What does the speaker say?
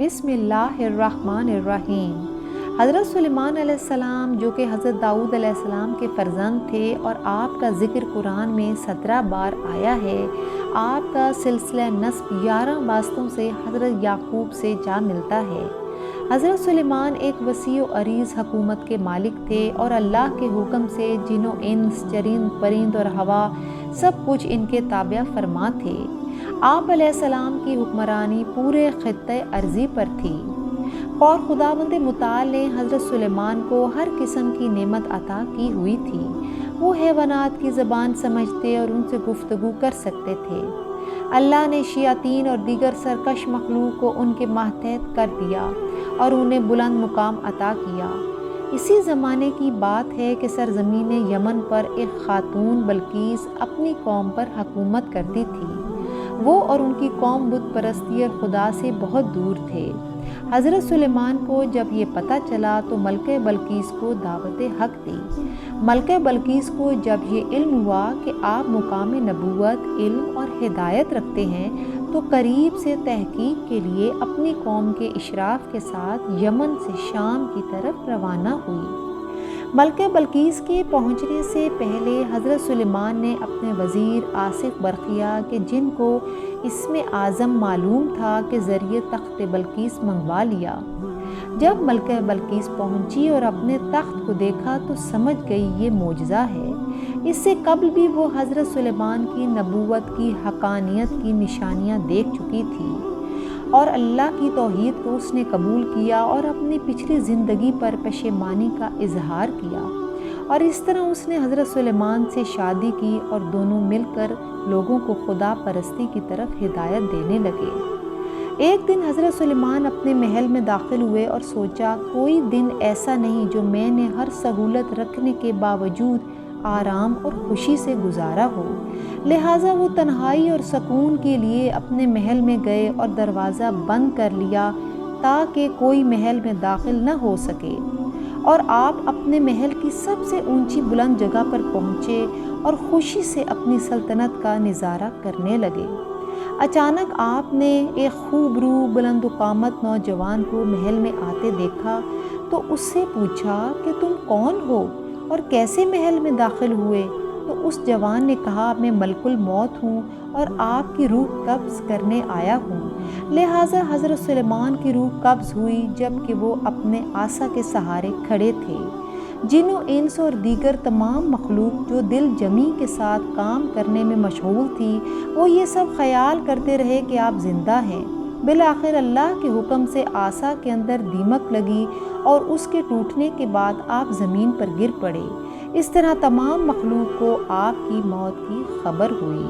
بسم اللہ الرحمن الرحیم۔ حضرت سلیمان علیہ السلام جو کہ حضرت داؤد علیہ السلام کے فرزند تھے اور آپ کا ذکر قرآن میں 17 بار آیا ہے۔ آپ کا سلسلہ نسب 11 واسطوں سے حضرت یعقوب سے جا ملتا ہے۔ حضرت سلیمان ایک وسیع و عریض حکومت کے مالک تھے اور اللہ کے حکم سے جن و انس، چرند پرند اور ہوا سب کچھ ان کے تابع فرما تھے۔ آپ علیہ السلام کی حکمرانی پورے خطۂ ارضی پر تھی اور خداوند متعال نے حضرت سلیمان کو ہر قسم کی نعمت عطا کی ہوئی تھی۔ وہ حیوانات کی زبان سمجھتے اور ان سے گفتگو کر سکتے تھے۔ اللہ نے شیاطین اور دیگر سرکش مخلوق کو ان کے ماتحت کر دیا اور انہیں بلند مقام عطا کیا۔ اسی زمانے کی بات ہے کہ سرزمین یمن پر ایک خاتون بلقیس اپنی قوم پر حکومت کرتی تھی۔ وہ اور ان کی قوم بت پرستی اور خدا سے بہت دور تھے۔ حضرت سلیمان کو جب یہ پتہ چلا تو ملکہ بلقیس کو دعوت حق دی۔ ملکہ بلقیس کو جب یہ علم ہوا کہ آپ مقام نبوت، علم اور ہدایت رکھتے ہیں تو قریب سے تحقیق کے لیے اپنی قوم کے اشراف کے ساتھ یمن سے شام کی طرف روانہ ہوئی۔ ملکہ بلقیس کے پہنچنے سے پہلے حضرت سلیمان نے اپنے وزیر آصف برقیہ کے جن کو اسم اعظم معلوم تھا کے ذریعے تخت بلقیس منگوا لیا۔ جب ملکہ بلقیس پہنچی اور اپنے تخت کو دیکھا تو سمجھ گئی یہ معجزہ ہے۔ اس سے قبل بھی وہ حضرت سلیمان کی نبوت کی حقانیت کی نشانیاں دیکھ چکی تھی اور اللہ کی توحید کو اس نے قبول کیا اور اپنی پچھلی زندگی پر پشیمانی کا اظہار کیا، اور اس طرح اس نے حضرت سلیمان سے شادی کی اور دونوں مل کر لوگوں کو خدا پرستی کی طرف ہدایت دینے لگے۔ ایک دن حضرت سلیمان اپنے محل میں داخل ہوئے اور سوچا کوئی دن ایسا نہیں جو میں نے ہر سہولت رکھنے کے باوجود آرام اور خوشی سے گزارا ہو، لہٰذا وہ تنہائی اور سکون کے لیے اپنے محل میں گئے اور دروازہ بند کر لیا تاکہ کوئی محل میں داخل نہ ہو سکے، اور آپ اپنے محل کی سب سے اونچی بلند جگہ پر پہنچے اور خوشی سے اپنی سلطنت کا نظارہ کرنے لگے۔ اچانک آپ نے ایک خوب رو بلند قامت نوجوان کو محل میں آتے دیکھا تو اس سے پوچھا کہ تم کون ہو اور کیسے محل میں داخل ہوئے؟ تو اس جوان نے کہا میں ملک الموت ہوں اور آپ کی روح قبض کرنے آیا ہوں۔ لہٰذا حضرت سلیمان کی روح قبض ہوئی جب کہ وہ اپنے عصا کے سہارے کھڑے تھے۔ جن و انس اور دیگر تمام مخلوق جو دل جمی کے ساتھ کام کرنے میں مشغول تھی وہ یہ سب خیال کرتے رہے کہ آپ زندہ ہیں۔ بالآخر اللہ کے حکم سے عصا کے اندر دیمک لگی اور اس کے ٹوٹنے کے بعد آپ زمین پر گر پڑے۔ اس طرح تمام مخلوق کو آپ کی موت کی خبر ہوئی۔